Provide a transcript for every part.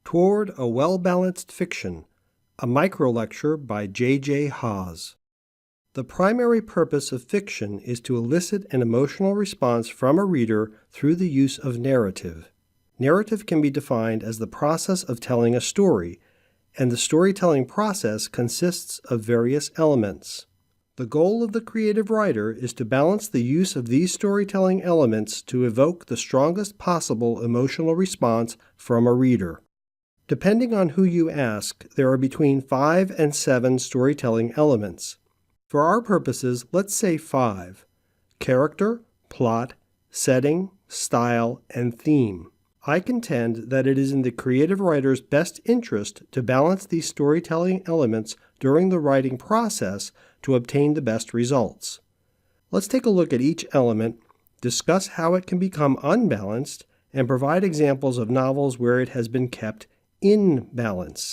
Toward a Well-Balanced Fiction, a microlecture by J.J. Haas. The primary purpose of fiction is to elicit an emotional response from a reader through the use of narrative. Narrative can be defined as the process of telling a story, and the storytelling process consists of various elements. The goal of the creative writer is to balance the use of these storytelling elements to evoke the strongest possible emotional response from a reader. Depending on who you ask, there are between 5 and 7 storytelling elements. For our purposes, let's say 5: character, plot, setting, style, and theme. I contend that it is in the creative writer's best interest to balance these storytelling elements during the writing process to obtain the best results. Let's take a look at each element, discuss how it can become unbalanced, and provide examples of novels where it has been kept in balance.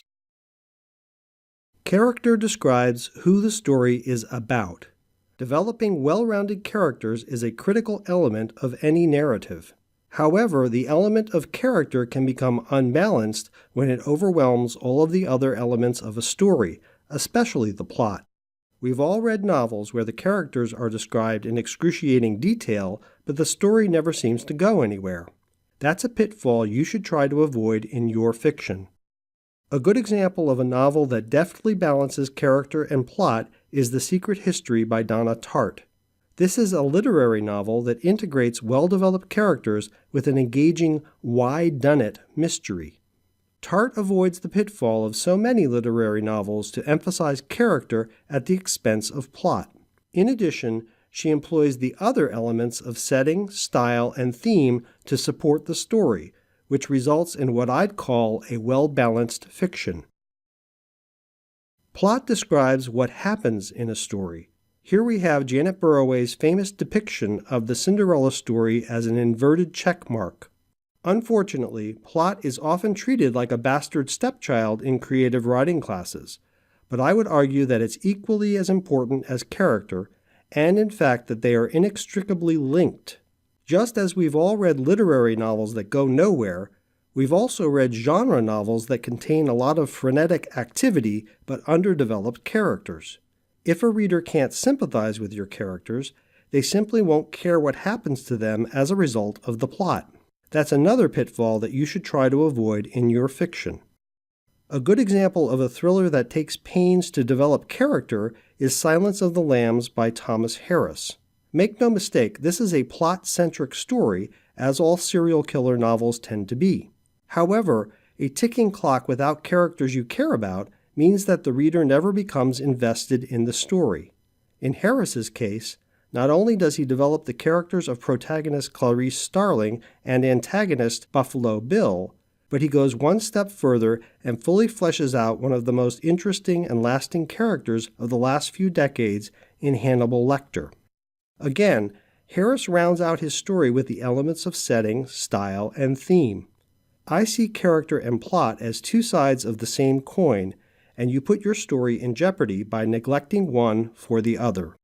Character describes who the story is about. Developing well-rounded characters is a critical element of any narrative. However, the element of character can become unbalanced when it overwhelms all of the other elements of a story, especially the plot. We've all read novels where the characters are described in excruciating detail, but the story never seems to go anywhere. That's a pitfall you should try to avoid in your fiction. A good example of a novel that deftly balances character and plot is The Secret History by Donna Tartt. This is a literary novel that integrates well-developed characters with an engaging why-done-it mystery. Tartt avoids the pitfall of so many literary novels to emphasize character at the expense of plot. In addition, she employs the other elements of setting, style, and theme to support the story, which results in what I'd call a well-balanced fiction. Plot describes what happens in a story. Here we have Janet Burroway's famous depiction of the Cinderella story as an inverted check mark. Unfortunately, plot is often treated like a bastard stepchild in creative writing classes, but I would argue that it's equally as important as character, and in fact that they are inextricably linked. Just as we've all read literary novels that go nowhere, we've also read genre novels that contain a lot of frenetic activity but underdeveloped characters. If a reader can't sympathize with your characters, they simply won't care what happens to them as a result of the plot. That's another pitfall that you should try to avoid in your fiction. A good example of a thriller that takes pains to develop character is Silence of the Lambs by Thomas Harris. Make no mistake, this is a plot-centric story, as all serial killer novels tend to be. However, a ticking clock without characters you care about means that the reader never becomes invested in the story. In Harris's case, not only does he develop the characters of protagonist Clarice Starling and antagonist Buffalo Bill, but he goes one step further and fully fleshes out one of the most interesting and lasting characters of the last few decades in Hannibal Lecter. Again, Harris rounds out his story with the elements of setting, style, and theme. I see character and plot as two sides of the same coin, and you put your story in jeopardy by neglecting one for the other.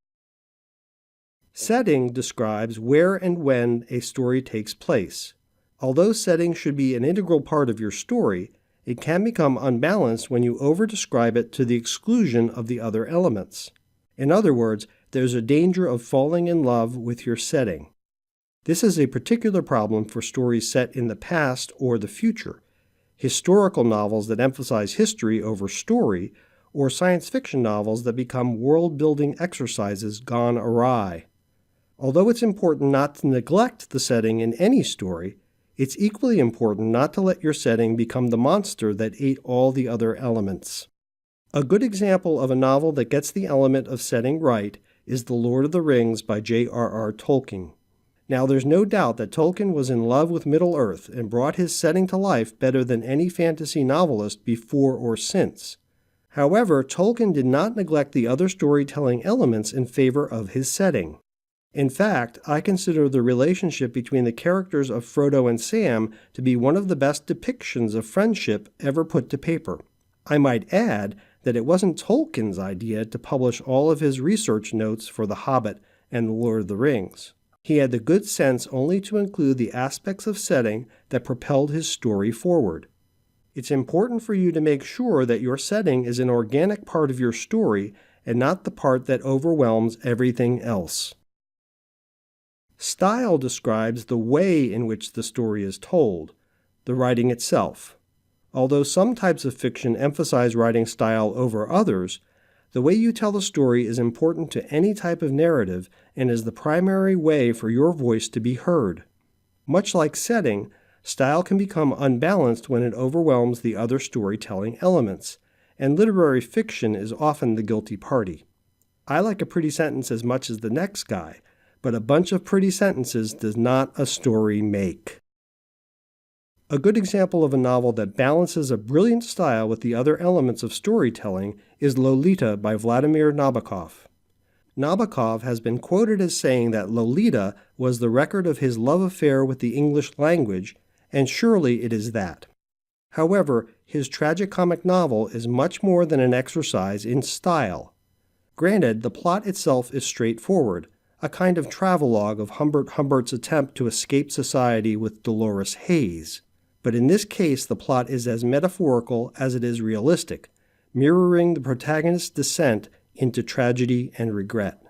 Setting describes where and when a story takes place. Although setting should be an integral part of your story, it can become unbalanced when you over-describe it to the exclusion of the other elements. In other words, there's a danger of falling in love with your setting. This is a particular problem for stories set in the past or the future, historical novels that emphasize history over story, or science fiction novels that become world-building exercises gone awry. Although it's important not to neglect the setting in any story, it's equally important not to let your setting become the monster that ate all the other elements. A good example of a novel that gets the element of setting right is The Lord of the Rings by J.R.R. Tolkien. Now, there's no doubt that Tolkien was in love with Middle-earth and brought his setting to life better than any fantasy novelist before or since. However, Tolkien did not neglect the other storytelling elements in favor of his setting. In fact, I consider the relationship between the characters of Frodo and Sam to be one of the best depictions of friendship ever put to paper. I might add that it wasn't Tolkien's idea to publish all of his research notes for The Hobbit and The Lord of the Rings. He had the good sense only to include the aspects of setting that propelled his story forward. It's important for you to make sure that your setting is an organic part of your story and not the part that overwhelms everything else. Style describes the way in which the story is told, the writing itself. Although some types of fiction emphasize writing style over others, the way you tell the story is important to any type of narrative and is the primary way for your voice to be heard. Much like setting, style can become unbalanced when it overwhelms the other storytelling elements, and literary fiction is often the guilty party. I like a pretty sentence as much as the next guy, but a bunch of pretty sentences does not a story make. A good example of a novel that balances a brilliant style with the other elements of storytelling is Lolita by Vladimir Nabokov. Nabokov has been quoted as saying that Lolita was the record of his love affair with the English language, and surely it is that. However, his tragicomic novel is much more than an exercise in style. Granted, the plot itself is straightforward, a kind of travelogue of Humbert Humbert's attempt to escape society with Dolores Haze. But in this case, the plot is as metaphorical as it is realistic, mirroring the protagonist's descent into tragedy and regret.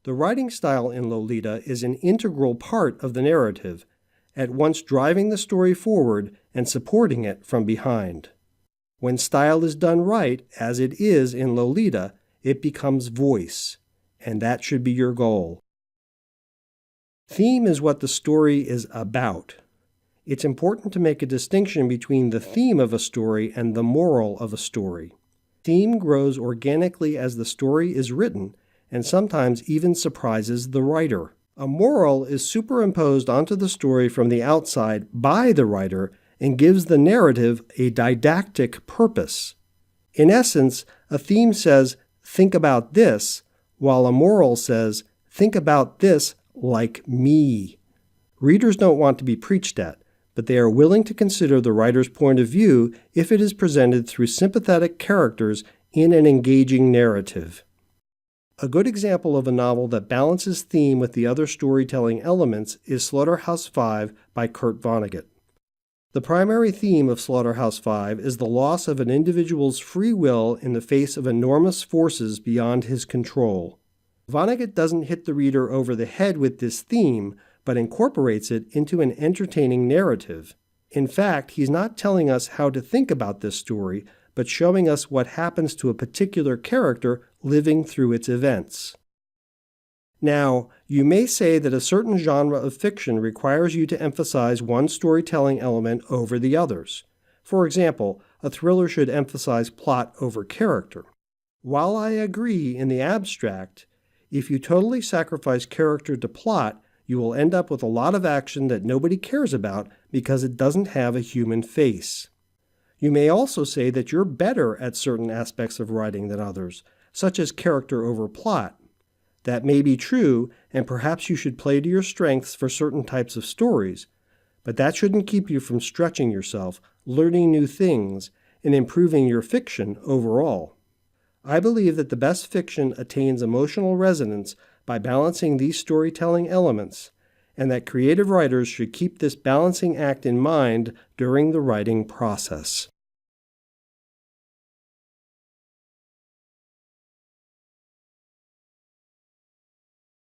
The writing style in Lolita is an integral part of the narrative, at once driving the story forward and supporting it from behind. When style is done right, as it is in Lolita, it becomes voice, and that should be your goal. Theme is what the story is about. It's important to make a distinction between the theme of a story and the moral of a story. Theme grows organically as the story is written, and sometimes even surprises the writer. A moral is superimposed onto the story from the outside by the writer and gives the narrative a didactic purpose. In essence, a theme says, "Think about this," while a moral says, "Think about this like me." Readers don't want to be preached at, but they are willing to consider the writer's point of view if it is presented through sympathetic characters in an engaging narrative. A good example of a novel that balances theme with the other storytelling elements is Slaughterhouse-Five by Kurt Vonnegut. The primary theme of Slaughterhouse-Five is the loss of an individual's free will in the face of enormous forces beyond his control. Vonnegut doesn't hit the reader over the head with this theme, but incorporates it into an entertaining narrative. In fact, he's not telling us how to think about this story, but showing us what happens to a particular character living through its events. Now, you may say that a certain genre of fiction requires you to emphasize one storytelling element over the others. For example, a thriller should emphasize plot over character. While I agree in the abstract, if you totally sacrifice character to plot, you will end up with a lot of action that nobody cares about because it doesn't have a human face. You may also say that you're better at certain aspects of writing than others, such as character over plot. That may be true, and perhaps you should play to your strengths for certain types of stories, but that shouldn't keep you from stretching yourself, learning new things, and improving your fiction overall. I believe that the best fiction attains emotional resonance by balancing these storytelling elements, and that creative writers should keep this balancing act in mind during the writing process.